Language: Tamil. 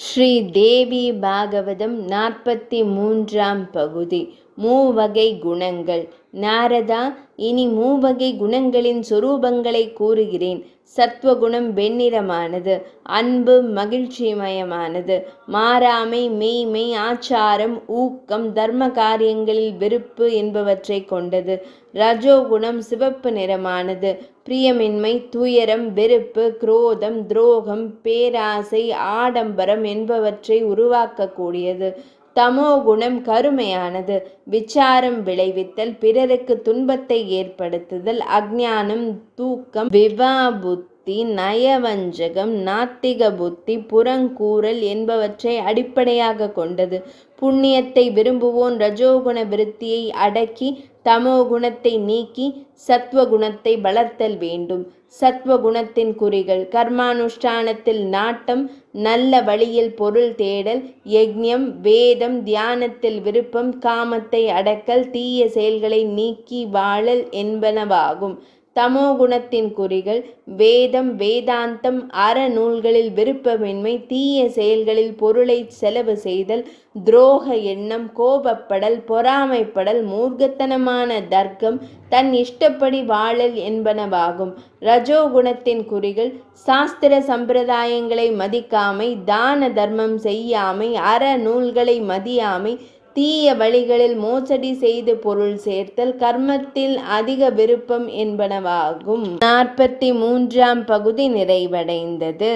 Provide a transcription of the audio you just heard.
ஸ்ரீ தேவி பாகவதம் 43ஆம் பகுதி. மூவகை குணங்கள். நாரதா, இனி மூவகை குணங்களின் சொரூபங்களை கூறுகிறேன். சத்வகுணம் வெண்ணிறமானது, அன்பு மகிழ்ச்சிமயமானது, மாறாமை, மெய்மை, ஆச்சாரம், ஊக்கம், தர்ம காரியங்களில் விருப்பு என்பவற்றை கொண்டது. ரஜோகுணம் சிவப்பு நிறமானது, பிரியமின்மை, துயரம், வெறுப்பு, குரோதம், துரோகம், பேராசை, ஆடம்பரம் என்பவற்றை உருவாக்கக்கூடியது. தமோகுணம் கருமையானது, விசாரம் விளைவித்தல், பிறருக்கு துன்பத்தை ஏற்படுத்துதல், அஞ்ஞானம், தூக்கம், விவாபுத்தி, நயவஞ்சகம், நாத்திக புத்தி, புறங்கூறல் என்பவற்றை அடிப்படையாக கொண்டது. புண்ணியத்தை விரும்புவோன் ரஜோகுண விருத்தியை அடக்கி தமோகுணத்தை நீக்கி சத்வகுணத்தை வளர்த்தல் வேண்டும். சத்வகுணத்தின் குறிகள்: கர்மானுஷ்டானத்தில் நாட்டம், நல்ல வழியில் பொருள் தேடல், யஜ்ஞம், வேதம், தியானத்தில் விருப்பம், காமத்தை அடக்கல், தீய செயல்களை நீக்கி வாழல் என்பனவாகும். தமோகுணத்தின் குறிகள்: வேதம், வேதாந்தம், அறநூல்களில் விருப்பமின்மை, தீய செயல்களில் பொருளை செலவு செய்தல், துரோக எண்ணம், கோபப்படல், பொறாமைப்படல், மூர்க்கத்தனமான தர்க்கம், தன் இஷ்டப்படி வாழல் என்பனவாகும். ரஜோகுணத்தின் குறிகள்: சாஸ்திர சம்பிரதாயங்களை மதிக்காமை, தான தர்மம் செய்யாமை, அறநூல்களை மதியாமை, தீய வழிகளில் மோசடி செய்து பொருள் சேர்த்தல், கர்மத்தில் அதிக விருப்பம் என்பனவாகும். 43ஆம் பகுதி நிறைவடைந்தது.